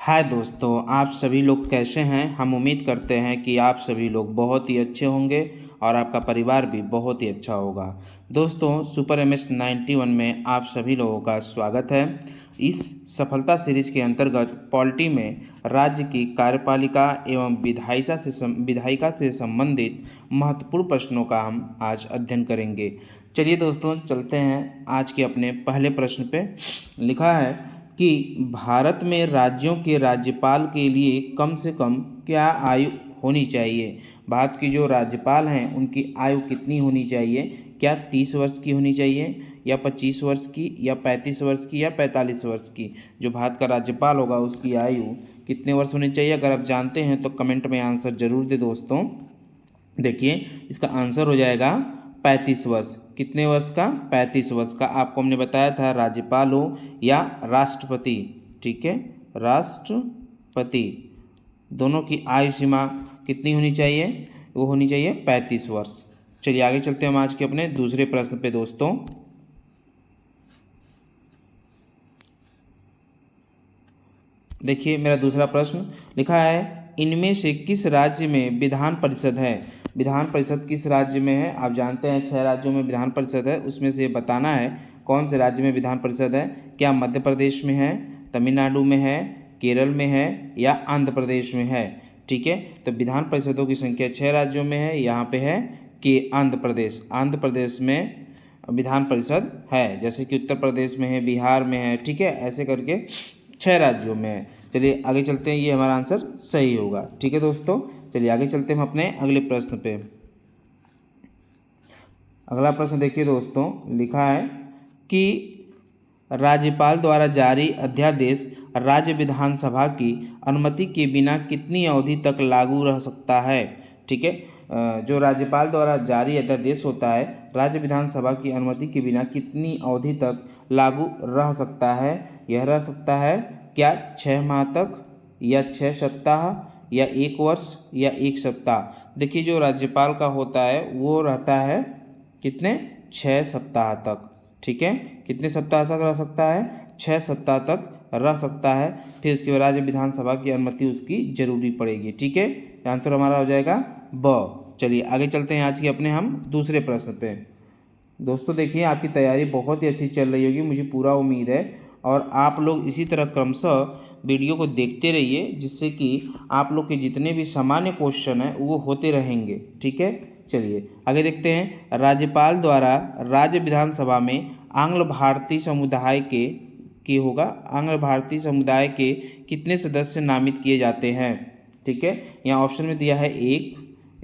हाय दोस्तों, आप सभी लोग कैसे हैं। हम उम्मीद करते हैं कि आप सभी लोग बहुत ही अच्छे होंगे और आपका परिवार भी बहुत ही अच्छा होगा। दोस्तों, सुपर MS 91 में आप सभी लोगों का स्वागत है। इस सफलता सीरीज के अंतर्गत पॉलिटी में राज्य की कार्यपालिका एवं विधायिका से संबंधित महत्वपूर्ण प्रश्नों का हम आज अध्ययन करेंगे। चलिए दोस्तों, चलते हैं आज के अपने पहले प्रश्न पे। लिखा है कि भारत में राज्यों के राज्यपाल के लिए कम से कम क्या आयु होनी चाहिए। भारत की जो राज्यपाल हैं उनकी आयु कितनी होनी चाहिए। क्या 30 वर्ष की होनी चाहिए या 25 वर्ष की या 35 वर्ष की या 45 वर्ष की। जो भारत का राज्यपाल होगा उसकी आयु कितने वर्ष होनी चाहिए। अगर आप जानते हैं तो कमेंट में आंसर जरूर दे दोस्तों। देखिए, इसका आंसर हो जाएगा 35 वर्ष। कितने वर्ष का? 35 वर्ष का। आपको हमने बताया था राज्यपाल हो या राष्ट्रपति। ठीक है, राष्ट्रपति दोनों की आयु सीमा कितनी होनी चाहिए? वो होनी चाहिए 35 वर्ष। चलिए आगे चलते हैं हम आज के अपने दूसरे प्रश्न पे दोस्तों। देखिए, मेरा दूसरा प्रश्न लिखा है, इनमें से किस राज्य में विधान परिषद है। विधान परिषद किस राज्य में है? आप जानते हैं 6 राज्यों में विधान परिषद है, उसमें से बताना है कौन से राज्य में विधान परिषद है। क्या मध्य प्रदेश में है, तमिलनाडु में है, केरल में है या आंध्र प्रदेश में है। ठीक है, तो विधान परिषदों की संख्या 6 राज्यों में है। यहाँ पे है कि आंध्र प्रदेश में विधान परिषद है, जैसे कि उत्तर प्रदेश में है, बिहार में है। ठीक है, ऐसे करके 6 राज्यों में है। चलिए आगे चलते हैं, ये हमारा आंसर सही होगा। ठीक है दोस्तों, चलिए आगे चलते हैं हम अपने अगले प्रश्न पे। अगला प्रश्न देखिए दोस्तों, लिखा है कि राज्यपाल द्वारा जारी अध्यादेश राज्य विधानसभा की अनुमति के बिना कितनी अवधि तक लागू रह सकता है। ठीक है, जो राज्यपाल द्वारा जारी अध्यादेश होता है राज्य विधानसभा की अनुमति के बिना कितनी अवधि तक लागू रह सकता है। यह रह सकता है क्या 6 माह तक या 6 सप्ताह या 1 वर्ष या 1 सप्ताह। देखिए, जो राज्यपाल का होता है वो रहता है कितने? 6 सप्ताह तक। ठीक है, कितने सप्ताह तक रह सकता है? 6 सप्ताह तक रह सकता है। फिर उसके बाद राज्य विधानसभा की अनुमति उसकी जरूरी पड़ेगी। ठीक है, आंसर हमारा हो जाएगा ब। चलिए आगे चलते हैं आज के अपने हम दूसरे प्रश्न पे। दोस्तों देखिए, आपकी तैयारी बहुत ही अच्छी चल रही होगी, मुझे पूरा उम्मीद है। और आप लोग इसी तरह क्रमशः वीडियो को देखते रहिए, जिससे कि आप लोग के जितने भी सामान्य क्वेश्चन हैं वो होते रहेंगे। ठीक है, चलिए आगे देखते हैं। राज्यपाल द्वारा राज्य विधानसभा में आंग्ल भारतीय समुदाय के होगा आंग्ल भारतीय समुदाय के कितने सदस्य नामित किए जाते हैं। ठीक है, यहाँ ऑप्शन में दिया है 1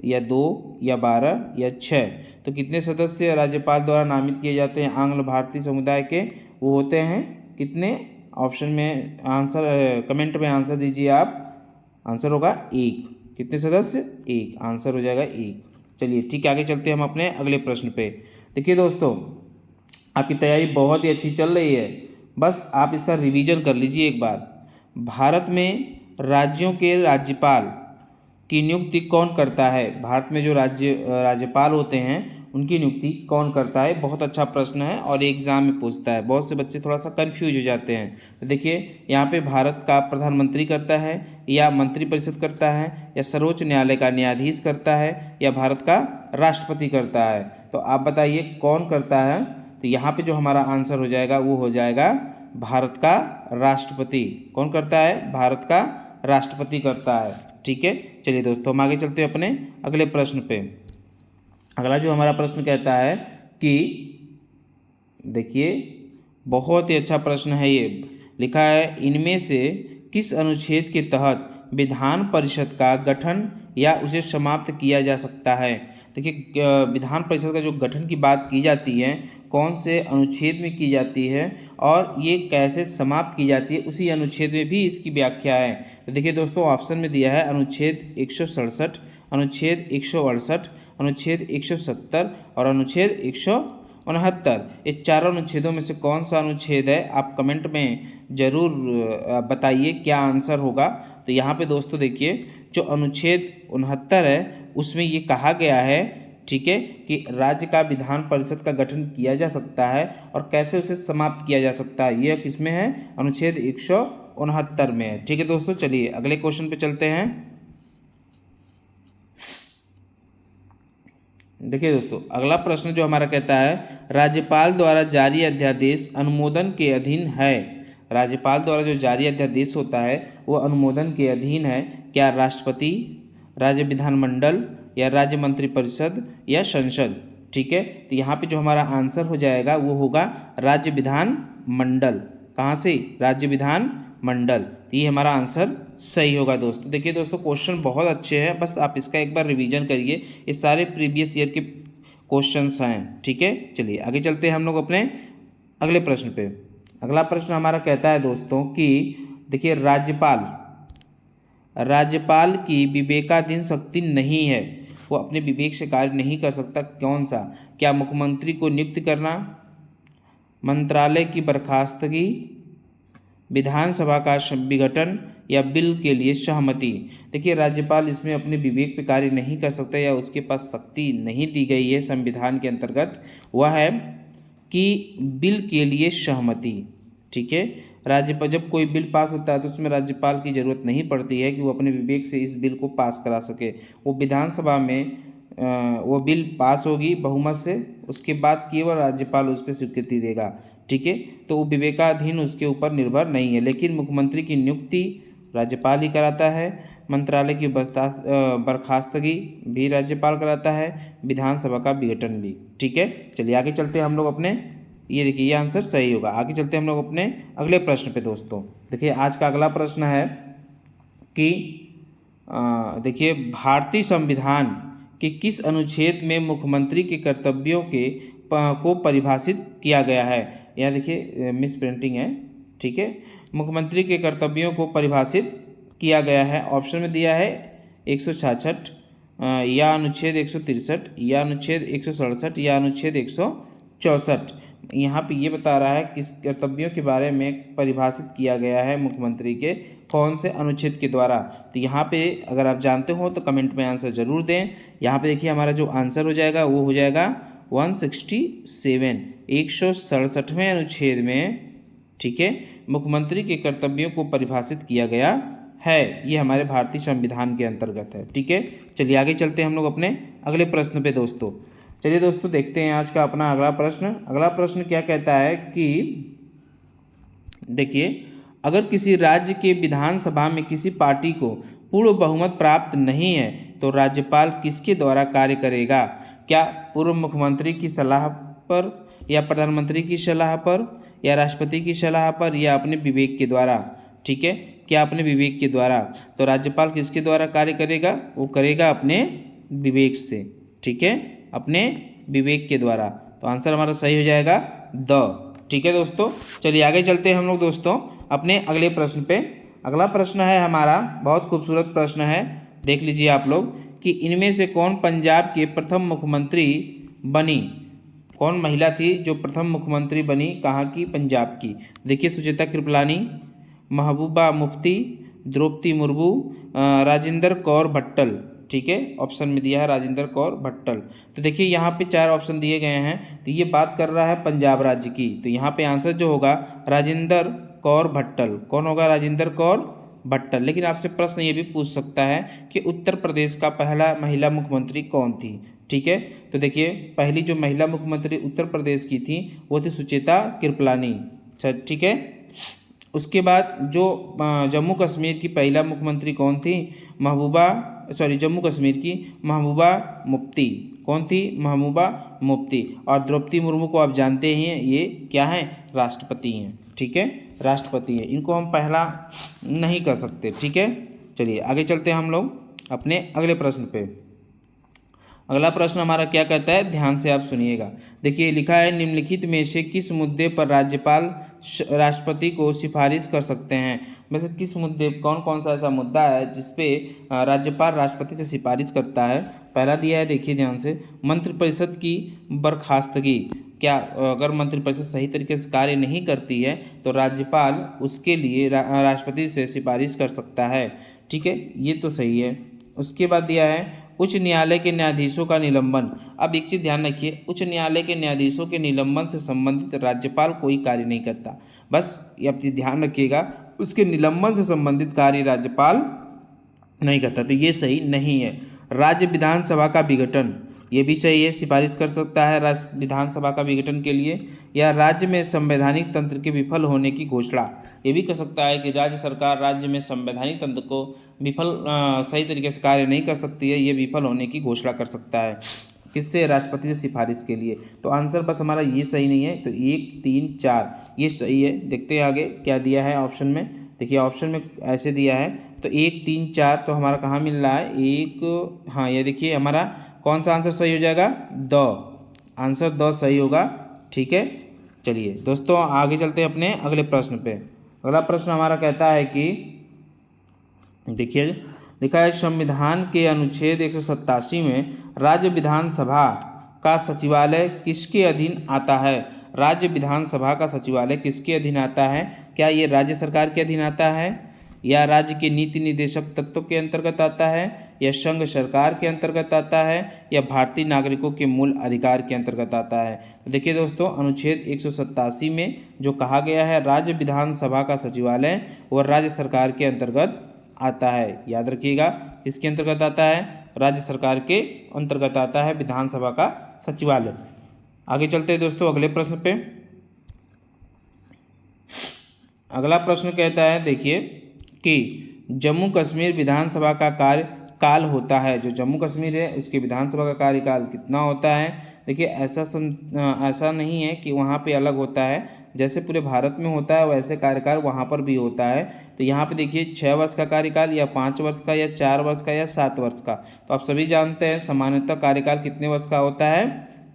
या 2 या 12 या 6। तो कितने सदस्य राज्यपाल द्वारा नामित किए जाते हैं आंग्ल भारतीय समुदाय के? वो होते हैं कितने? ऑप्शन में आंसर, कमेंट में आंसर दीजिए आप। आंसर होगा 1। कितने सदस्य? 1। आंसर हो जाएगा 1। चलिए ठीक है, आगे चलते हैं हम अपने अगले प्रश्न पे। देखिए दोस्तों, आपकी तैयारी बहुत ही अच्छी चल रही है, बस आप इसका रिवीजन कर लीजिए एक बार। भारत में राज्यों के राज्यपाल की नियुक्ति कौन करता है। भारत में जो राज्यपाल होते हैं उनकी नियुक्ति कौन करता है। बहुत अच्छा प्रश्न है और एग्जाम में पूछता है, बहुत से बच्चे थोड़ा सा कंफ्यूज हो जाते हैं। तो देखिए, यहाँ पे भारत का प्रधानमंत्री करता है या मंत्रिपरिषद करता है या सर्वोच्च न्यायालय का न्यायाधीश करता है या भारत का राष्ट्रपति करता है। तो आप बताइए कौन करता है। तो यहाँ पे जो हमारा आंसर हो जाएगा वो हो जाएगा भारत का राष्ट्रपति। कौन करता है? भारत का राष्ट्रपति करता है। ठीक है, चलिए दोस्तों हम आगे चलते हैं अपने अगले प्रश्न पे। अगला जो हमारा प्रश्न कहता है कि देखिए, बहुत ही अच्छा प्रश्न है ये। लिखा है, इनमें से किस अनुच्छेद के तहत विधान परिषद का गठन या उसे समाप्त किया जा सकता है। देखिए, विधान परिषद का जो गठन की बात की जाती है कौन से अनुच्छेद में की जाती है और ये कैसे समाप्त की जाती है, उसी अनुच्छेद में भी इसकी व्याख्या है। तो देखिए दोस्तों, ऑप्शन में दिया है अनुच्छेद 167, अनुच्छेद 168, अनुच्छेद 170 और अनुच्छेद 169। ये चारों अनुच्छेदों में से कौन सा अनुच्छेद है, आप कमेंट में ज़रूर बताइए क्या आंसर होगा। तो यहाँ पे दोस्तों देखिए, जो अनुच्छेद 69 है उसमें ये कहा गया है, ठीक है, कि राज्य का विधान परिषद का गठन किया जा सकता है और कैसे उसे समाप्त किया जा सकता है। यह किसमें है? अनुच्छेद 1969 में है। ठीक है दोस्तों, चलिए अगले क्वेश्चन पे चलते हैं। देखिए दोस्तों, अगला प्रश्न जो हमारा कहता है, राज्यपाल द्वारा जारी अध्यादेश अनुमोदन के अधीन है। राज्यपाल द्वारा जो जारी अध्यादेश होता है वो अनुमोदन के अधीन है। क्या राष्ट्रपति, राज्य विधानमंडल या राज्य मंत्रिपरिषद या संसद? ठीक है, तो यहाँ पे जो हमारा आंसर हो जाएगा वो होगा राज्य विधान मंडल। कहाँ से? राज्य विधान मंडल। तो ये हमारा आंसर सही होगा दोस्तों। देखिए दोस्तों, क्वेश्चन बहुत अच्छे हैं, बस आप इसका एक बार रिवीजन करिए। ये सारे प्रीवियस ईयर के क्वेश्चंस हैं। ठीक है, चलिए आगे चलते हैं हम लोग अपने अगले प्रश्न पे। अगला प्रश्न हमारा कहता है दोस्तों कि देखिए, राज्यपाल की विवेकाधीन शक्ति नहीं है, वो अपने विवेक से कार्य नहीं कर सकता। कौन सा? क्या मुख्यमंत्री को नियुक्त करना, मंत्रालय की बर्खास्तगी, विधानसभा का विघटन या बिल के लिए सहमति? देखिए, राज्यपाल इसमें अपने विवेक पे कार्य नहीं कर सकता या उसके पास शक्ति नहीं दी गई है संविधान के अंतर्गत, वह है कि बिल के लिए सहमति। ठीक है, राज्यपाल जब कोई बिल पास होता है तो उसमें राज्यपाल की ज़रूरत नहीं पड़ती है कि वो अपने विवेक से इस बिल को पास करा सके। वो विधानसभा में वो बिल पास होगी बहुमत से, उसके बाद केवल राज्यपाल उस पर स्वीकृति देगा। ठीक है, तो वो विवेकाधीन उसके ऊपर निर्भर नहीं है। लेकिन मुख्यमंत्री की नियुक्ति राज्यपाल ही कराता है, मंत्रालय की बर्खास्तगी भी राज्यपाल कराता है, विधानसभा का विघटन भी। ठीक है, चलिए आगे चलते हैं हम लोग अपने, ये देखिए ये आंसर सही होगा। आगे चलते हैं हम लोग अपने अगले प्रश्न पे दोस्तों। देखिए, आज का अगला प्रश्न है कि देखिए, भारतीय संविधान के किस अनुच्छेद में मुख्यमंत्री के कर्तव्यों को परिभाषित किया गया है? यहाँ देखिए मिस प्रिंटिंग है। ठीक है, मुख्यमंत्री के कर्तव्यों को परिभाषित किया गया है। ऑप्शन में दिया है 166 या अनुच्छेद 163 या अनुच्छेद 167 या अनुच्छेद 164। यहाँ पे ये बता रहा है किस कर्तव्यों के बारे में परिभाषित किया गया है मुख्यमंत्री के कौन से अनुच्छेद के द्वारा। तो यहाँ पे अगर आप जानते हो तो कमेंट में आंसर ज़रूर दें। यहाँ पे देखिए हमारा जो आंसर हो जाएगा वो हो जाएगा 167, 167वें अनुच्छेद में। ठीक है, मुख्यमंत्री के कर्तव्यों को परिभाषित किया गया है। ये हमारे भारतीय संविधान के अंतर्गत है। ठीक है, चलिए आगे चलते हैं हम लोग अपने अगले प्रश्न पे दोस्तों। चलिए दोस्तों, देखते हैं आज का अपना अगला प्रश्न। अगला प्रश्न क्या कहता है कि देखिए, अगर किसी राज्य के विधानसभा में किसी पार्टी को पूर्ण बहुमत प्राप्त नहीं है तो राज्यपाल किसके द्वारा कार्य करेगा? क्या पूर्व मुख्यमंत्री की सलाह पर या प्रधानमंत्री की सलाह पर या राष्ट्रपति की सलाह पर या अपने विवेक के द्वारा? ठीक है, क्या अपने विवेक के द्वारा? तो राज्यपाल किसके द्वारा कार्य करेगा? वो करेगा अपने विवेक से। ठीक है, अपने विवेक के द्वारा। तो आंसर हमारा सही हो जाएगा द। ठीक है दोस्तों, चलिए आगे चलते हैं हम लोग दोस्तों अपने अगले प्रश्न पे। अगला प्रश्न है हमारा, बहुत खूबसूरत प्रश्न है, देख लीजिए आप लोग कि इनमें से कौन पंजाब के प्रथम मुख्यमंत्री बनी? कौन महिला थी जो प्रथम मुख्यमंत्री बनी? कहाँ की? पंजाब की। देखिए, सुचेता कृपलानी, महबूबा मुफ्ती, द्रौपदी मुर्मू, राजेंद्र कौर भट्टल। ठीक है, ऑप्शन में दिया है राजेंद्र कौर भट्टल। तो देखिए यहाँ पे 4 ऑप्शन दिए गए हैं, तो ये बात कर रहा है पंजाब राज्य की। तो यहाँ पे आंसर जो होगा राजेंद्र कौर भट्टल। कौन होगा? राजेंद्र कौर भट्टल। लेकिन आपसे प्रश्न ये भी पूछ सकता है कि उत्तर प्रदेश का पहला महिला मुख्यमंत्री कौन थी? ठीक है, तो देखिए पहली जो महिला मुख्यमंत्री उत्तर प्रदेश की थी वो थी सुचेता कृपलानी। ठीक है, उसके बाद जो जम्मू कश्मीर की पहला मुख्यमंत्री कौन थी? जम्मू कश्मीर की महबूबा मुफ्ती। कौन थी? महबूबा मुफ्ती। और द्रौपदी मुर्मू को आप जानते ही हैं, ये क्या है? राष्ट्रपति हैं। ठीक है, राष्ट्रपति हैं, इनको हम पहला नहीं कर सकते। ठीक है, चलिए आगे चलते हैं हम लोग अपने अगले प्रश्न पे। अगला प्रश्न हमारा क्या कहता है, ध्यान से आप सुनिएगा। देखिए लिखा है, निम्नलिखित में से किस मुद्दे पर राज्यपाल राष्ट्रपति को सिफारिश कर सकते हैं? वैसे किस मुद्दे, कौन कौन सा ऐसा मुद्दा है जिसपे राज्यपाल राष्ट्रपति से सिफारिश करता है? पहला दिया है, देखिए ध्यान से, मंत्रिपरिषद की बर्खास्तगी। क्या अगर मंत्रिपरिषद सही तरीके से कार्य नहीं करती है तो राज्यपाल उसके लिए राष्ट्रपति से सिफारिश कर सकता है। ठीक है, ये तो सही है। उसके बाद दिया है, उच्च न्यायालय के न्यायाधीशों का निलंबन। अब एक चीज़ ध्यान रखिए, उच्च न्यायालय के न्यायाधीशों के निलंबन से संबंधित राज्यपाल कोई कार्य नहीं करता। बस ये अपनी ध्यान रखिएगा, उसके निलंबन से संबंधित कार्य राज्यपाल नहीं करता, तो ये सही नहीं है। राज्य विधानसभा का विघटन, ये भी सही है, सिफारिश कर सकता है राज्य विधानसभा का विघटन के लिए। या राज्य में संवैधानिक तंत्र के विफल होने की घोषणा, ये भी कर सकता है कि राज्य सरकार राज्य में संवैधानिक तंत्र को सही तरीके से कार्य नहीं कर सकती है, ये विफल होने की घोषणा कर सकता है। किससे? राष्ट्रपति से सिफारिश के लिए। तो आंसर बस हमारा ये सही नहीं है, तो 1, 3, 4 ये सही है। देखते हैं आगे क्या दिया है ऑप्शन में। देखिए ऑप्शन में ऐसे दिया है, तो 1, 3, 4 तो हमारा कहाँ मिल रहा है? एक, हाँ ये देखिए हमारा कौन सा आंसर सही हो जाएगा? द, आंसर द सही होगा। ठीक है, चलिए दोस्तों आगे चलते हैं अपने अगले प्रश्न पे। अगला प्रश्न हमारा कहता है कि देखिए लिखा है, संविधान के अनुच्छेद 187 में राज्य विधानसभा का सचिवालय किसके अधीन आता है? राज्य विधानसभा का सचिवालय किसके अधीन आता है? क्या ये राज्य सरकार के अधीन आता है, या राज्य के नीति निर्देशक तत्वों के अंतर्गत आता है, या संघ सरकार के अंतर्गत आता है, या भारतीय नागरिकों के मूल अधिकार के अंतर्गत आता है? तो देखिए दोस्तों, अनुच्छेद 187 में जो कहा गया है राज्य विधानसभा का सचिवालय वह राज्य सरकार के अंतर्गत आता है। याद रखिएगा, किसके अंतर्गत आता है? राज्य सरकार के अंतर्गत आता है विधानसभा का सचिवालय। आगे चलते हैं दोस्तों अगले प्रश्न पे। अगला प्रश्न कहता है देखिए कि जम्मू कश्मीर विधानसभा का कार्यकाल होता है, जो जम्मू कश्मीर है उसके विधानसभा का कार्यकाल कितना होता है? देखिए ऐसा नहीं है कि वहाँ पे अलग होता है, जैसे पूरे भारत में होता है वैसे कार्यकाल वहाँ पर भी होता है। तो यहाँ पे देखिए 6 वर्ष का कार्यकाल, या 5 वर्ष का, या 4 वर्ष का, या 7 वर्ष का। तो आप सभी जानते हैं सामान्यतः कार्यकाल कितने वर्ष का होता है?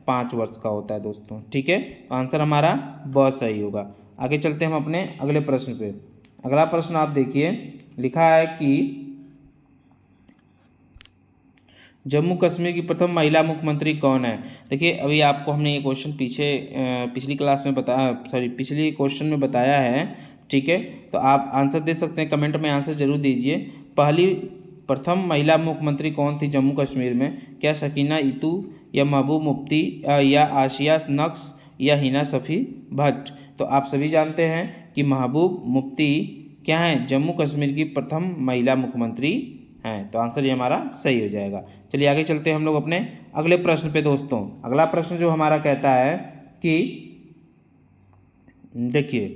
5 वर्ष का होता है दोस्तों। ठीक है, तो आंसर हमारा ब सही होगा। आगे चलते हैं हम अपने अगले प्रश्न पे। अगला प्रश्न आप देखिए, लिखा है कि जम्मू कश्मीर की प्रथम महिला मुख्यमंत्री कौन है? देखिए अभी आपको हमने ये क्वेश्चन पिछली क्लास में पिछली क्वेश्चन में बताया है। ठीक है, तो आप आंसर दे सकते हैं, कमेंट में आंसर जरूर दीजिए। प्रथम महिला मुख्यमंत्री कौन थी जम्मू कश्मीर में? क्या सकीना इतू, या महबूब मुफ्ती, या आशिया नक्श, या हिना सफ़ी भट्ट? तो आप सभी जानते हैं कि महबूब मुफ्ती क्या है? जम्मू कश्मीर की प्रथम महिला मुख्यमंत्री हैं। तो आंसर ये हमारा सही हो जाएगा। चलिए आगे चलते हैं हम लोग अपने अगले प्रश्न पे दोस्तों। अगला प्रश्न जो हमारा कहता है कि देखिए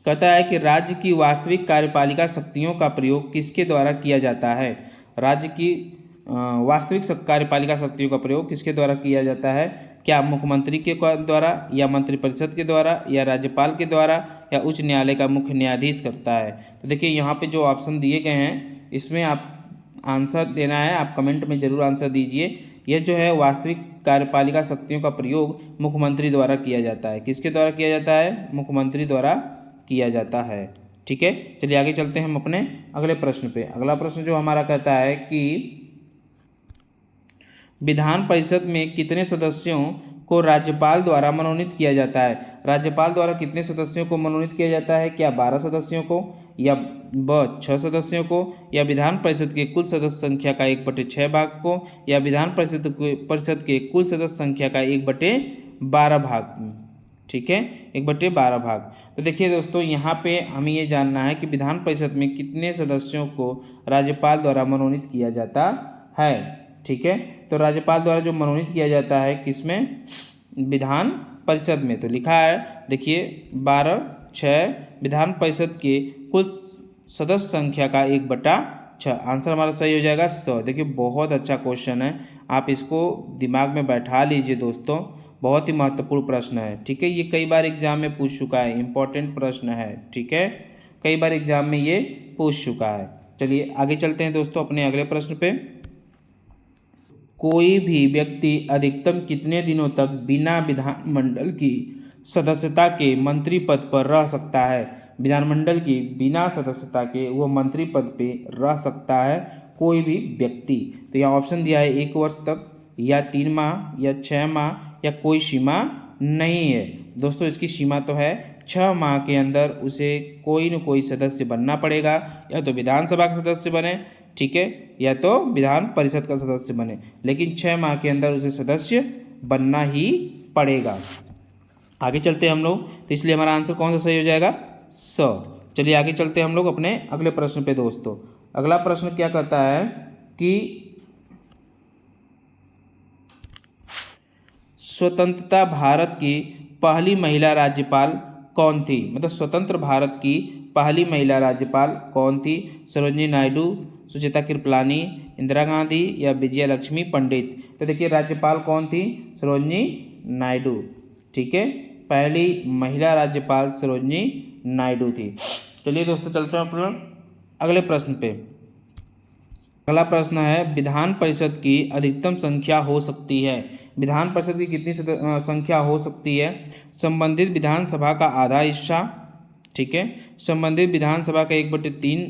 कहता है कि राज्य की वास्तविक कार्यपालिका शक्तियों का प्रयोग किसके द्वारा किया जाता है? राज्य की वास्तविक कार्यपालिका शक्तियों का प्रयोग किसके द्वारा किया जाता है? क्या मुख्यमंत्री के द्वारा, या मंत्रिपरिषद के द्वारा, या राज्यपाल के द्वारा, या उच्च न्यायालय का मुख्य न्यायाधीश करता है? तो देखिए यहाँ पे जो ऑप्शन दिए गए हैं इसमें आप आंसर देना है, आप कमेंट में जरूर आंसर दीजिए। यह जो है वास्तविक कार्यपालिका शक्तियों का प्रयोग मुख्यमंत्री द्वारा किया जाता है। किसके द्वारा किया जाता है? मुख्यमंत्री द्वारा किया जाता है। ठीक है, चलिए आगे चलते हैं हम अपने अगले प्रश्न पे। अगला प्रश्न जो हमारा कहता है कि विधान परिषद में कितने सदस्यों को राज्यपाल द्वारा मनोनीत किया जाता है? राज्यपाल द्वारा कितने सदस्यों को मनोनीत किया जाता है? क्या 12 सदस्यों को, या 6 सदस्यों को, या विधान परिषद के कुल सदस्य संख्या का 1/6 भाग को, या विधान परिषद के कुल सदस्य संख्या का 1/12 भाग? ठीक है, 1/12 भाग। तो देखिए दोस्तों यहाँ पे हमें ये जानना है कि विधान परिषद में कितने सदस्यों को राज्यपाल द्वारा मनोनीत किया जाता है। ठीक है, तो राज्यपाल द्वारा जो मनोनीत किया जाता है किसमें? विधान परिषद में। तो लिखा है देखिए 12/6 विधान परिषद के कुल सदस्य संख्या का 1/6। आंसर हमारा सही हो जाएगा 100। देखिए बहुत अच्छा क्वेश्चन है, आप इसको दिमाग में बैठा लीजिए दोस्तों, बहुत ही महत्वपूर्ण प्रश्न है। ठीक है, ये कई बार एग्जाम में पूछ चुका है, इंपॉर्टेंट प्रश्न है। ठीक है, कई बार एग्जाम में ये पूछ चुका है। चलिए आगे चलते हैं दोस्तों अपने अगले प्रश्न पे। कोई भी व्यक्ति अधिकतम कितने दिनों तक बिना विधानमंडल की सदस्यता के मंत्री पद पर रह सकता है? विधानमंडल की बिना सदस्यता के वो मंत्री पद पे रह सकता है कोई भी व्यक्ति। तो यहाँ ऑप्शन दिया है 1 वर्ष तक, या 3 माह, या 6 माह, या कोई सीमा नहीं है। दोस्तों इसकी सीमा तो है 6 माह के अंदर उसे कोई न कोई सदस्य बनना पड़ेगा, या तो विधानसभा का सदस्य बने, ठीक है, या तो विधान परिषद का सदस्य बने, लेकिन 6 माह के अंदर उसे सदस्य बनना ही पड़ेगा। आगे चलते हैं हम लोग, तो इसलिए हमारा आंसर कौन सा सही हो जाएगा? 100। चलिए आगे चलते हैं हम लोग अपने अगले प्रश्न पे दोस्तों। अगला प्रश्न क्या कहता है कि स्वतंत्रता भारत की पहली महिला राज्यपाल कौन थी? मतलब स्वतंत्र भारत की पहली महिला राज्यपाल कौन थी? सरोजिनी नायडू, सुचेता कृपलानी, इंदिरा गांधी या विजया लक्ष्मी पंडित? तो देखिए राज्यपाल कौन थी? सरोजिनी नायडू। ठीक है, पहली महिला राज्यपाल सरोजिनी नायडू थी। चलिए दोस्तों चलते हैं अपने अगले प्रश्न पे। अगला प्रश्न है विधान परिषद की अधिकतम संख्या हो सकती है? विधान परिषद की कितनी संख्या हो सकती है? संबंधित विधानसभा का आधा हिस्सा, ठीक है, संबंधित विधानसभा का 1/3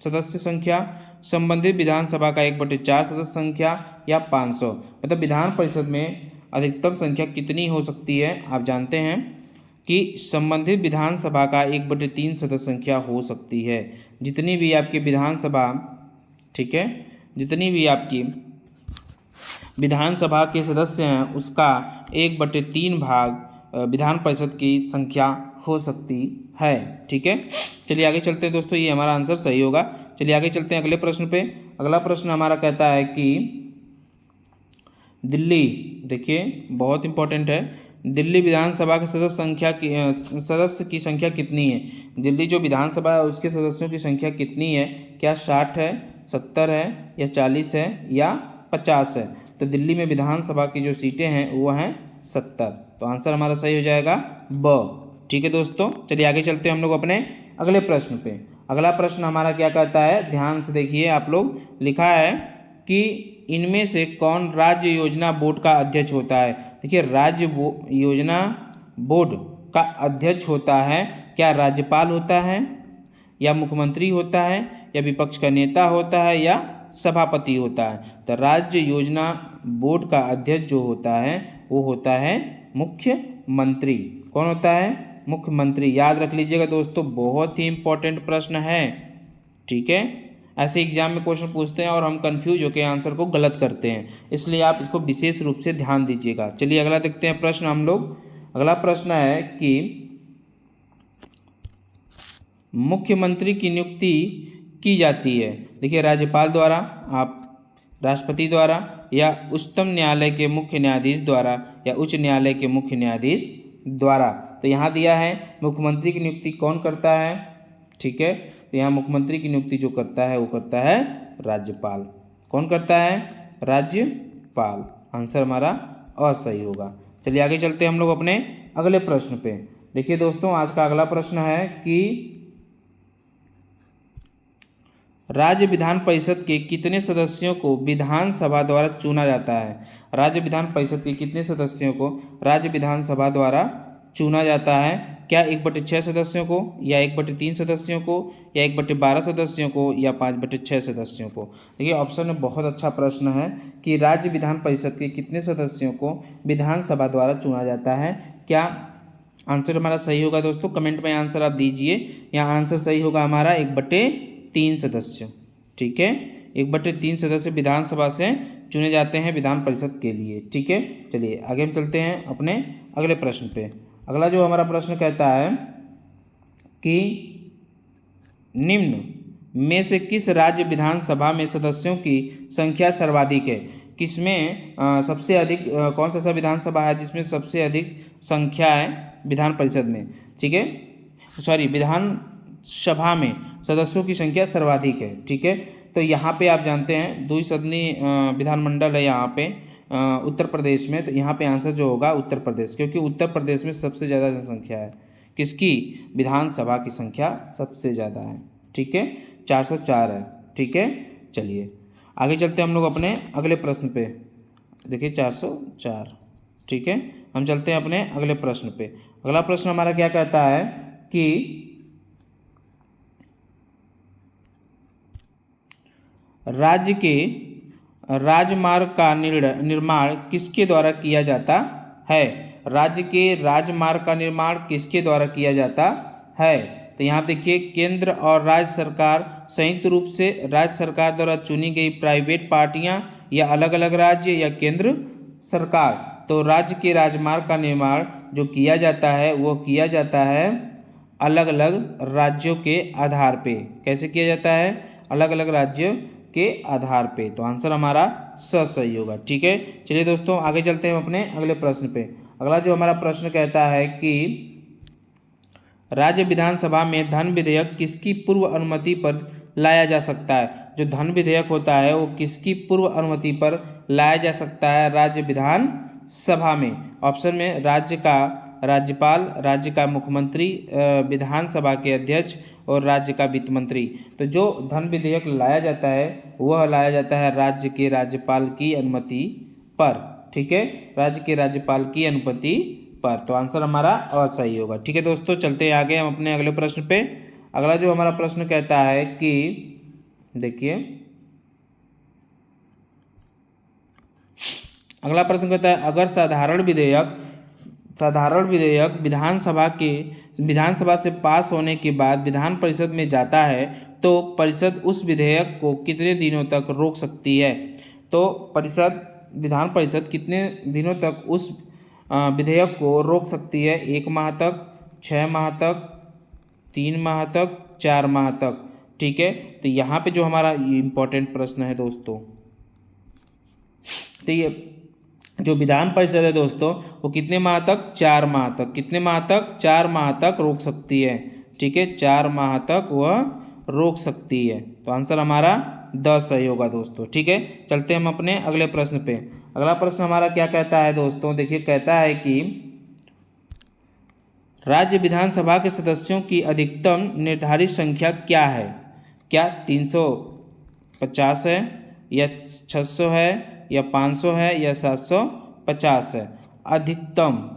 सदस्य संख्या, संबंधित विधानसभा का 1/4 सदस्य संख्या या 500। मतलब विधान परिषद में अधिकतम संख्या कितनी हो सकती है? आप जानते हैं कि संबंधित विधानसभा का 1/3 सदस्य संख्या हो सकती है। जितनी भी आपकी विधानसभा, ठीक है, जितनी भी आपकी विधानसभा के सदस्य हैं उसका 1/3 भाग विधान परिषद की संख्या हो सकती है। ठीक है, चलिए आगे चलते हैं दोस्तों, ये हमारा आंसर सही होगा। चलिए आगे चलते हैं अगले प्रश्न पे। अगला प्रश्न हमारा कहता है कि दिल्ली, देखिए बहुत इंपॉर्टेंट है, दिल्ली विधानसभा के सदस्य की संख्या कितनी है? दिल्ली जो विधानसभा है उसके सदस्यों की संख्या कितनी है? क्या 60 है, 70 है या 40 है या 50 है? तो दिल्ली में विधानसभा की जो सीटें हैं वो हैं 70। तो आंसर हमारा सही हो जाएगा ब। ठीक है दोस्तों, चलिए आगे चलते हैं हम लोग अपने अगले प्रश्न पे। अगला प्रश्न हमारा क्या कहता है, ध्यान से देखिए आप लोग। लिखा है कि इनमें से कौन राज्य योजना बोर्ड का अध्यक्ष होता है? देखिए राज्य योजना बोर्ड का अध्यक्ष होता है, क्या राज्यपाल होता है या मुख्यमंत्री होता है या विपक्ष का नेता होता है या सभापति होता है? तो राज्य योजना बोर्ड का अध्यक्ष जो होता है वो होता है मुख्यमंत्री। कौन होता है? मुख्यमंत्री। याद रख लीजिएगा दोस्तों, बहुत ही इंपॉर्टेंट प्रश्न है। ठीक है, ऐसे एग्जाम में क्वेश्चन पूछते हैं और हम कंफ्यूज होकर आंसर को गलत करते हैं, इसलिए आप इसको विशेष रूप से ध्यान दीजिएगा। चलिए अगला देखते हैं प्रश्न हम लोग। अगला प्रश्न है कि मुख्यमंत्री की नियुक्ति की जाती है, देखिए राज्यपाल द्वारा, आप राष्ट्रपति द्वारा या उच्चतम न्यायालय के मुख्य न्यायाधीश द्वारा या उच्च न्यायालय के मुख्य न्यायाधीश द्वारा। तो यहाँ दिया है मुख्यमंत्री की नियुक्ति कौन करता है? ठीक है, तो यहाँ मुख्यमंत्री की नियुक्ति जो करता है वो करता है राज्यपाल। कौन करता है? राज्यपाल। आंसर हमारा असही होगा। चलिए आगे चलते हैं हम लोग अपने अगले प्रश्न पे। देखिए दोस्तों, आज का अगला प्रश्न है कि राज्य विधान परिषद के कितने सदस्यों को विधानसभा द्वारा चुना जाता है? राज्य विधान परिषद के कितने सदस्यों को राज्य विधानसभा द्वारा चुना जाता है? क्या 1/6 सदस्यों को या 1/3 सदस्यों को या 1/12 सदस्यों को या 5/6 सदस्यों को? देखिए ऑप्शन में बहुत अच्छा प्रश्न है कि राज्य विधान परिषद के कितने सदस्यों को विधानसभा द्वारा चुना जाता है। क्या आंसर हमारा सही होगा दोस्तों? कमेंट में आंसर आप दीजिए। यहाँ आंसर सही होगा हमारा 1/3 सदस्य। ठीक है, 1/3 सदस्य विधानसभा से चुने जाते हैं विधान परिषद के लिए। ठीक है, चलिए आगे हम चलते हैं अपने अगले प्रश्न पे। अगला जो हमारा प्रश्न कहता है कि निम्न में से किस राज्य विधानसभा में सदस्यों की संख्या सर्वाधिक है? किसमें सबसे अधिक, कौन सा विधानसभा है जिसमें सबसे अधिक संख्या है विधान परिषद में? ठीक है, सॉरी, विधानसभा में सदस्यों की संख्या सर्वाधिक है। ठीक है, तो यहाँ पे आप जानते हैं द्विसदनीय विधानमंडल है यहाँ पे उत्तर प्रदेश में। तो यहाँ पे आंसर जो होगा उत्तर प्रदेश, क्योंकि उत्तर प्रदेश में सबसे ज़्यादा जनसंख्या है। किसकी? विधानसभा की संख्या सबसे ज़्यादा है। ठीक है, 404 है। ठीक है, चलिए आगे चलते हैं हम लोग अपने अगले प्रश्न पे। देखिए 404। ठीक है, हम चलते हैं अपने अगले प्रश्न पे। अगला प्रश्न हमारा क्या कहता है कि राज्य के राजमार्ग का निर्माण किसके द्वारा किया जाता है? राज्य के राजमार्ग का निर्माण किसके द्वारा किया जाता है? तो यहाँ देखिए केंद्र और राज्य सरकार संयुक्त रूप से राज्य सरकार द्वारा चुनी गई प्राइवेट पार्टियां या अलग अलग राज्य या केंद्र सरकार। तो राज्य के राजमार्ग का निर्माण जो किया जाता है वो किया जाता है अलग अलग राज्यों के आधार पे। कैसे किया जाता है? अलग अलग राज्यों के आधार पे। तो आंसर हमारा सही होगा। ठीक है, चलिए दोस्तों आगे चलते हैं अपने अगले प्रश्न पे। अगला जो हमारा प्रश्न कहता है कि राज्य विधानसभा में धन विधेयक किसकी पूर्व अनुमति पर लाया जा सकता है? जो धन विधेयक होता है वो किसकी पूर्व अनुमति पर लाया जा सकता है राज्य विधान सभा में? ऑप्शन में राज्य का राज्यपाल, राज्य का मुख्यमंत्री, विधानसभा के अध्यक्ष और राज्य का वित्त मंत्री। तो जो धन विधेयक लाया जाता है वह लाया जाता है राज्य के राज्यपाल की अनुमति पर। ठीक है, राज्य के राज्यपाल की अनुमति पर। तो आंसर हमारा असही होगा। ठीक है दोस्तों, चलते हैं आगे हम अपने अगले प्रश्न पे। अगला जो हमारा प्रश्न कहता है कि देखिए, अगला प्रश्न कहता है अगर साधारण विधेयक विधानसभा से पास होने के बाद विधान परिषद में जाता है तो परिषद उस विधेयक को कितने दिनों तक रोक सकती है? तो विधान परिषद कितने दिनों तक उस विधेयक को रोक सकती है? 1 माह तक, 6 माह तक, 3 माह तक, 4 माह तक। ठीक है, तो यहाँ पे जो हमारा इम्पोर्टेंट प्रश्न है दोस्तों, तो ये जो विधान परिषद है दोस्तों वो कितने माह तक? 4 माह तक। कितने माह तक? 4 माह तक रोक सकती है। ठीक है, 4 माह तक वह रोक सकती है। तो आंसर हमारा 10 सही होगा दोस्तों। ठीक है, चलते हम अपने अगले प्रश्न पे। अगला प्रश्न हमारा क्या कहता है दोस्तों? देखिए, कहता है कि राज्य विधानसभा के सदस्यों की अधिकतम निर्धारित संख्या क्या है? क्या 350 है या 600 है या 500 है या 750 है? अधिकतम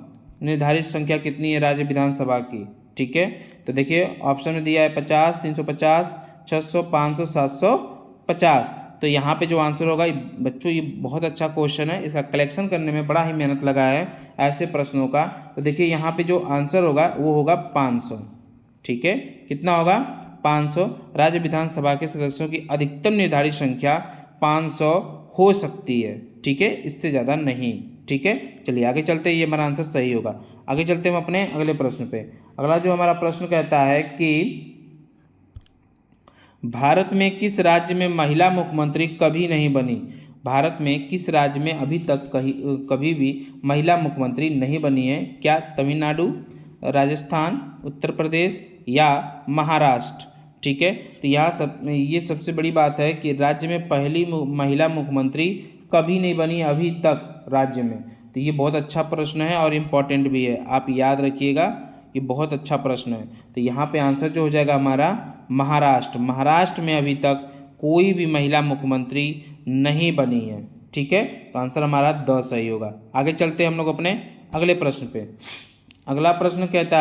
निर्धारित संख्या कितनी है राज्य विधानसभा की? ठीक है, तो देखिए ऑप्शन में दिया है 50, 350, 600, 500, 750। तो यहाँ पे जो आंसर होगा, बच्चों ये बहुत अच्छा क्वेश्चन है, इसका कलेक्शन करने में बड़ा ही मेहनत लगा है ऐसे प्रश्नों का। तो देखिए यहाँ पे जो आंसर होगा वो होगा 500। ठीक है, कितना होगा? 500। राज्य विधानसभा के सदस्यों की अधिकतम निर्धारित संख्या 500 हो सकती है। ठीक है, इससे ज़्यादा नहीं। ठीक है, चलिए आगे चलते हैं, ये हमारा आंसर सही होगा। आगे चलते हैं हम अपने अगले प्रश्न पे। अगला जो हमारा प्रश्न कहता है कि भारत में किस राज्य में महिला मुख्यमंत्री कभी नहीं बनी? भारत में किस राज्य में अभी तक कभी भी महिला मुख्यमंत्री नहीं बनी है? क्या तमिलनाडु, राजस्थान, उत्तर प्रदेश या महाराष्ट्र? ठीक है, तो ये सबसे बड़ी बात है कि राज्य में पहली महिला मुख्यमंत्री कभी नहीं बनी अभी तक राज्य में। तो ये बहुत अच्छा प्रश्न है और इम्पॉर्टेंट भी है, आप याद रखिएगा, ये बहुत अच्छा प्रश्न है। तो यहाँ पे आंसर जो हो जाएगा हमारा महाराष्ट्र। महाराष्ट्र में अभी तक कोई भी महिला मुख्यमंत्री नहीं बनी है। ठीक है, तो आंसर हमारा 10 सही होगा। आगे चलते हैं हम लोग अपने अगले प्रश्न पे। अगला प्रश्न कहता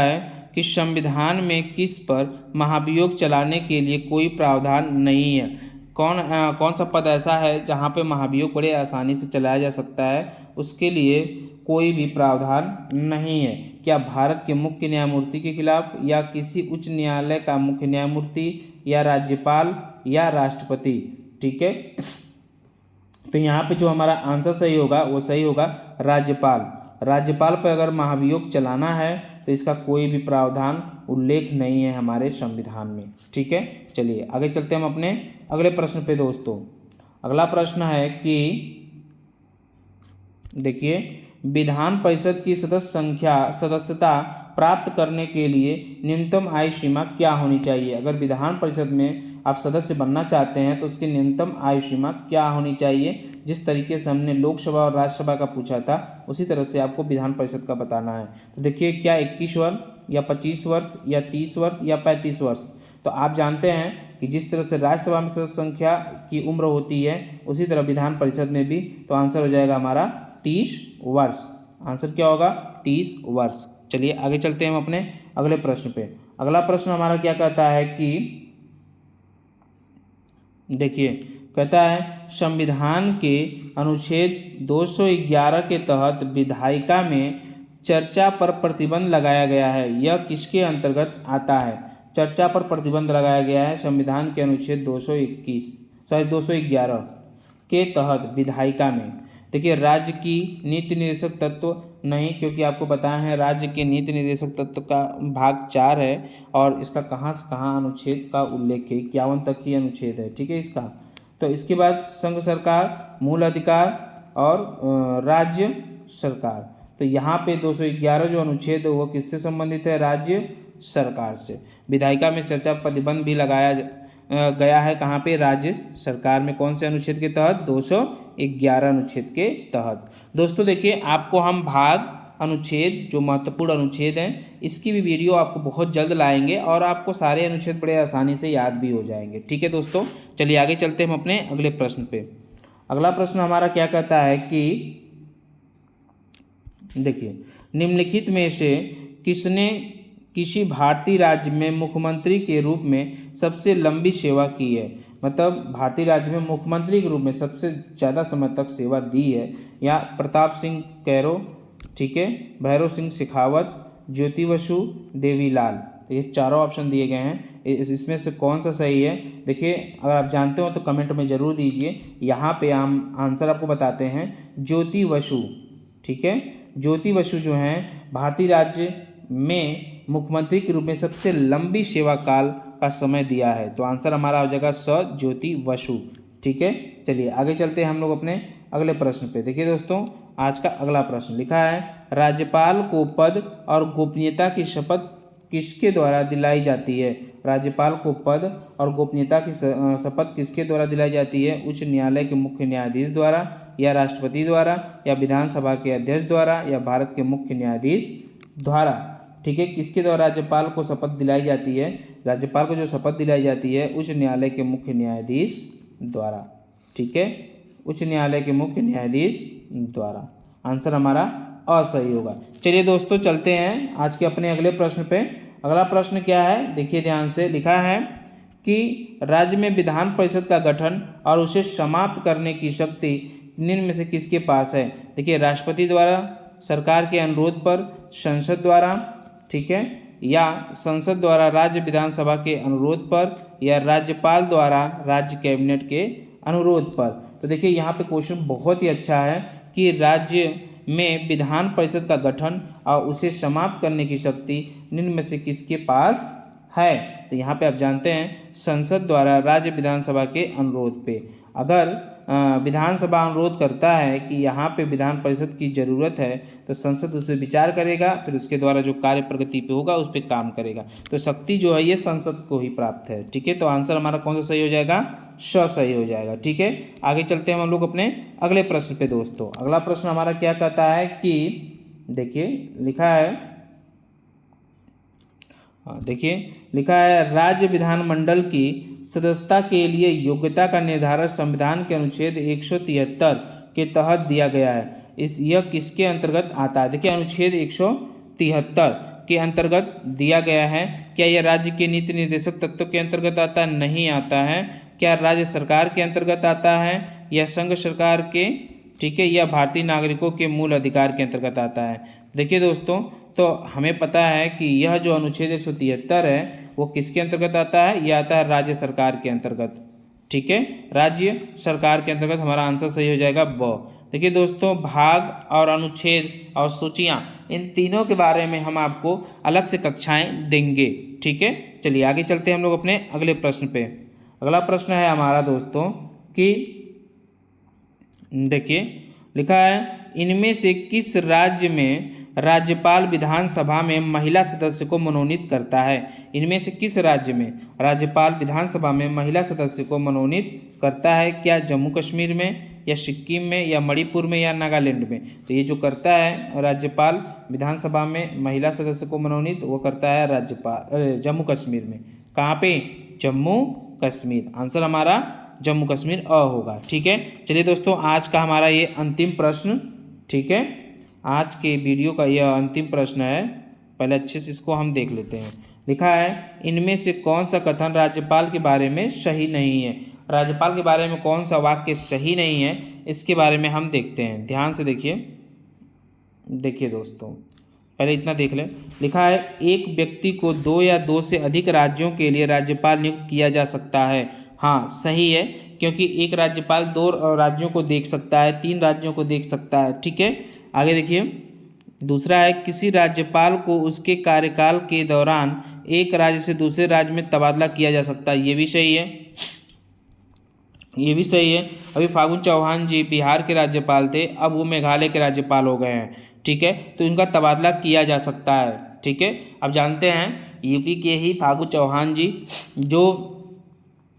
है कि संविधान में किस पर महाभियोग चलाने के लिए कोई प्रावधान नहीं है? कौन सा पद ऐसा है जहाँ पे महाभियोग बड़े आसानी से चलाया जा सकता है? उसके लिए कोई भी प्रावधान नहीं है। क्या भारत के मुख्य न्यायमूर्ति के खिलाफ, या किसी उच्च न्यायालय का मुख्य न्यायमूर्ति, या राज्यपाल, या राष्ट्रपति? ठीक है, तो यहाँ पे जो हमारा आंसर सही होगा वो सही होगा राज्यपाल। राज्यपाल पर अगर महाभियोग चलाना है तो इसका कोई भी प्रावधान उल्लेख नहीं है हमारे संविधान में। ठीक है, चलिए आगे चलते हैं हम अपने अगले प्रश्न पे दोस्तों। अगला प्रश्न है कि देखिए, विधान परिषद की सदस्यता प्राप्त करने के लिए न्यूनतम आयु सीमा क्या होनी चाहिए? अगर विधान परिषद में आप सदस्य बनना चाहते हैं तो उसकी न्यूनतम आयु सीमा क्या होनी चाहिए? जिस तरीके से हमने लोकसभा और राज्यसभा का पूछा था उसी तरह से आपको विधान परिषद का बताना है। तो देखिए, क्या 21 वर्ष या 25 वर्ष या 30 वर्ष या 35 वर्ष? तो आप जानते हैं कि जिस तरह से राज्यसभा में सदस्य संख्या की उम्र होती है उसी तरह विधान परिषद में भी। तो आंसर हो जाएगा हमारा 30 वर्ष। आंसर क्या होगा? 30 वर्ष। चलिए आगे चलते हैं हम अपने अगले प्रश्न पे। अगला प्रश्न हमारा क्या कहता है कि देखिए, कहता है संविधान के अनुच्छेद 211 के तहत विधायिका में चर्चा पर प्रतिबंध लगाया गया है, यह किसके अंतर्गत आता है? चर्चा पर प्रतिबंध लगाया गया है संविधान के अनुच्छेद 211 के तहत विधायिका में। देखिए राज्य की नीति निर्देशक तत्व नहीं, क्योंकि आपको बताया है राज्य के नीति निर्देशक तत्व का भाग 4 है और इसका कहाँ से कहाँ अनुच्छेद का उल्लेख है, 51 तक ही अनुच्छेद है, ठीक है इसका। तो इसके बाद संघ सरकार, मूल अधिकार और राज्य सरकार। तो यहाँ पे 211 जो अनुच्छेद है वो किससे संबंधित है, राज्य सरकार से। विधायिका में चर्चा प्रतिबंध भी लगाया गया है, कहाँ पे, राज्य सरकार में। कौन से अनुच्छेद के तहत, 211 अनुच्छेद के तहत। दोस्तों देखिए आपको हम भाग अनुच्छेद, जो महत्वपूर्ण अनुच्छेद हैं, इसकी भी वीडियो आपको बहुत जल्द लाएंगे और आपको सारे अनुच्छेद बड़े आसानी से याद भी हो जाएंगे, ठीक है दोस्तों। चलिए आगे चलते हैं हम अपने अगले प्रश्न पे। अगला प्रश्न हमारा क्या कहता है कि देखिए निम्नलिखित में से किसने किसी भारतीय राज्य में मुख्यमंत्री के रूप में सबसे लंबी सेवा की है। मतलब भारतीय राज्य में मुख्यमंत्री के रूप में सबसे ज़्यादा समय तक सेवा दी है। या प्रताप सिंह कैरो, ठीक है, भैरव सिंह शेखावत, ज्योति बसु, देवीलाल। ये चारों ऑप्शन दिए गए हैं, इसमें से कौन सा सही है। देखिए अगर आप जानते हो तो कमेंट में ज़रूर दीजिए। यहाँ पे हम आंसर आपको बताते हैं, ज्योति बसु, ठीक है। ज्योति बसु जो हैं भारतीय राज्य में मुख्यमंत्री के रूप में सबसे लंबी सेवा काल का समय दिया है। तो आंसर हमारा हो जाएगा स, ज्योति बसु, ठीक है। चलिए आगे चलते हैं हम लोग अपने अगले प्रश्न पे। देखिए दोस्तों आज का अगला प्रश्न लिखा है, राज्यपाल को पद और गोपनीयता की शपथ किसके द्वारा दिलाई जाती है। राज्यपाल को पद और गोपनीयता की शपथ किसके द्वारा दिलाई जाती है। उच्च न्यायालय के मुख्य न्यायाधीश द्वारा, या राष्ट्रपति द्वारा, या विधानसभा के अध्यक्ष द्वारा, या भारत के मुख्य न्यायाधीश द्वारा, ठीक है। किसके द्वारा राज्यपाल को शपथ दिलाई जाती है। राज्यपाल को जो शपथ दिलाई जाती है उच्च न्यायालय के मुख्य न्यायाधीश द्वारा, ठीक है, उच्च न्यायालय के मुख्य न्यायाधीश द्वारा। आंसर हमारा असही होगा। चलिए दोस्तों चलते हैं आज के अपने अगले प्रश्न पे। अगला प्रश्न क्या है, देखिए ध्यान से। लिखा है कि राज्य में विधान परिषद का गठन और उसे समाप्त करने की शक्ति निम्न में से किसके पास है। देखिए राष्ट्रपति द्वारा, सरकार के अनुरोध पर, संसद द्वारा, ठीक है, या संसद द्वारा राज्य विधानसभा के अनुरोध पर, या राज्यपाल द्वारा राज्य कैबिनेट के अनुरोध पर। तो देखिए यहाँ पे क्वेश्चन बहुत ही अच्छा है कि राज्य में विधान परिषद का गठन और उसे समाप्त करने की शक्ति निम्न में से किसके पास है। तो यहाँ पे आप जानते हैं संसद द्वारा राज्य विधानसभा के अनुरोध पे। अगर विधानसभा अनुरोध करता है कि यहाँ पे विधान परिषद की ज़रूरत है तो संसद उस पर विचार करेगा, फिर उसके द्वारा जो कार्य प्रगति पे होगा उस पर काम करेगा। तो शक्ति जो है ये संसद को ही प्राप्त है, ठीक है। तो आंसर हमारा कौन सा सही हो जाएगा, स सही हो जाएगा, ठीक है। आगे चलते हैं हम लोग अपने अगले प्रश्न पे दोस्तों। अगला प्रश्न हमारा क्या कहता है कि देखिए लिखा है, देखिए लिखा है, राज्य विधानमंडल की सदस्यता के लिए योग्यता का निर्धारण संविधान के अनुच्छेद 173 के तहत दिया गया है। यह किसके अंतर्गत आता है। देखिए अनुच्छेद 173 के अंतर्गत दिया गया है। क्या यह राज्य के नीति निर्देशक तत्व के अंतर्गत आता है, नहीं आता है। क्या राज्य सरकार के अंतर्गत आता है, या संघ सरकार के, ठीक है, या भारतीय नागरिकों के मूल अधिकार के अंतर्गत आता है। देखिए दोस्तों तो हमें पता है कि यह जो अनुच्छेद 173 है वो किसके अंतर्गत आता है, यह आता है राज्य सरकार के अंतर्गत, ठीक है, राज्य सरकार के अंतर्गत। हमारा आंसर सही हो जाएगा ब। देखिए दोस्तों भाग और अनुच्छेद और सूचियाँ, इन तीनों के बारे में हम आपको अलग से कक्षाएं देंगे, ठीक है। चलिए आगे चलते हैं हम लोग अपने अगले प्रश्न पे। अगला प्रश्न है हमारा दोस्तों कि देखिए लिखा है, इनमें से किस राज्य में राज्यपाल विधानसभा में महिला सदस्य को मनोनीत करता है। इनमें से किस राज्य में राज्यपाल विधानसभा में महिला सदस्य को मनोनीत करता है। क्या जम्मू कश्मीर में, या सिक्किम में, या मणिपुर में, या नागालैंड में। तो ये जो करता है राज्यपाल विधानसभा में महिला सदस्य को मनोनीत, वो करता है राज्यपाल जम्मू कश्मीर में। कहाँ पे, जम्मू कश्मीर। आंसर हमारा जम्मू कश्मीर अ होगा, ठीक है। चलिए दोस्तों आज का हमारा ये अंतिम प्रश्न, ठीक है, आज के वीडियो का यह अंतिम प्रश्न है। पहले अच्छे से इसको हम देख लेते हैं। लिखा है, इनमें से कौन सा कथन राज्यपाल के बारे में सही नहीं है। राज्यपाल के बारे में कौन सा वाक्य सही नहीं है, इसके बारे में हम देखते हैं। ध्यान से देखिए। देखिए दोस्तों पहले इतना देख लें। लिखा है, एक व्यक्ति को 2 या 2 से अधिक राज्यों के लिए राज्यपाल नियुक्त किया जा सकता है। हाँ सही है, क्योंकि एक राज्यपाल 2 राज्यों को देख सकता है, 3 राज्यों को देख सकता है। ठीक है, आगे देखिए दूसरा है किसी राज्यपाल को उसके कार्यकाल के दौरान एक राज्य से दूसरे राज्य में तबादला किया जा सकता है। ये भी सही है, ये भी सही है। अभी फागु चौहान जी बिहार के राज्यपाल थे, अब वो मेघालय के राज्यपाल हो गए हैं। ठीक है, तो इनका तबादला किया जा सकता है। ठीक है, अब जानते हैं यूपी के ही फागु चौहान जी जो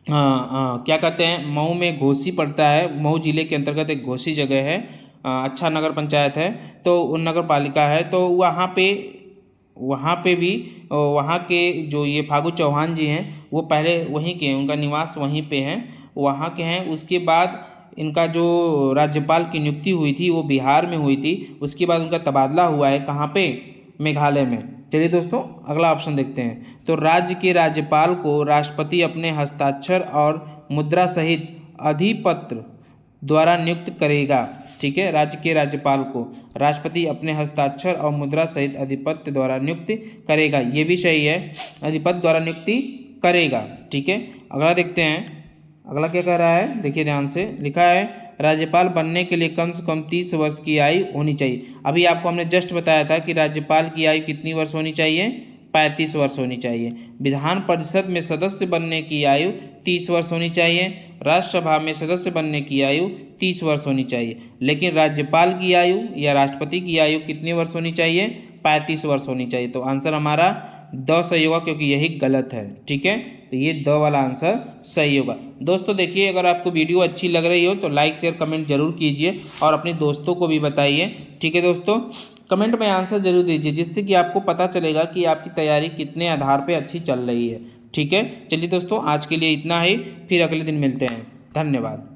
क्या कहते हैं, मऊ में घोसी पड़ता है, मऊ जिले के अंतर्गत एक घोसी जगह है, अच्छा नगर पंचायत है, तो उन नगर पालिका है, तो वहाँ पे भी वहाँ के जो ये फागु चौहान जी हैं वो पहले वहीं के हैं, उनका निवास वहीं पे है, वहाँ के हैं। उसके बाद इनका जो राज्यपाल की नियुक्ति हुई थी वो बिहार में हुई थी, उसके बाद उनका तबादला हुआ है कहाँ पे, मेघालय में। चलिए दोस्तों अगला ऑप्शन देखते हैं। तो राज्य के राज्यपाल को राष्ट्रपति अपने हस्ताक्षर और मुद्रा सहित अधिपत्र द्वारा नियुक्त करेगा। ठीक है, राज्य के राज्यपाल को राष्ट्रपति अपने हस्ताक्षर और मुद्रा सहित अधिपत्र द्वारा नियुक्त करेगा। ये भी सही है, अधिपत्र द्वारा नियुक्ति करेगा। ठीक है, अगला देखते हैं, अगला क्या कह रहा है, देखिए ध्यान से। लिखा है राज्यपाल बनने के लिए कम से कम 30 वर्ष की आयु होनी चाहिए। अभी आपको हमने जस्ट बताया था कि राज्यपाल की आयु कितनी वर्ष होनी चाहिए, 35 वर्ष होनी चाहिए। विधान परिषद में सदस्य बनने की आयु 30 वर्ष होनी चाहिए, राज्यसभा में सदस्य बनने की आयु 30 वर्ष होनी चाहिए। लेकिन राज्यपाल की आयु या राष्ट्रपति की आयु कितनी वर्ष होनी चाहिए, 35 वर्ष होनी चाहिए। तो आंसर हमारा द सही होगा, क्योंकि यही गलत है। ठीक है, तो ये द वाला आंसर सही होगा। दोस्तों देखिए, अगर आपको वीडियो अच्छी लग रही हो तो लाइक शेयर कमेंट जरूर कीजिए और अपने दोस्तों को भी बताइए। ठीक है दोस्तों, कमेंट में आंसर जरूर दीजिए, जिससे कि आपको पता चलेगा कि आपकी तैयारी कितने आधार पे अच्छी चल रही है। ठीक है, चलिए दोस्तों आज के लिए इतना ही, फिर अगले दिन मिलते हैं। धन्यवाद।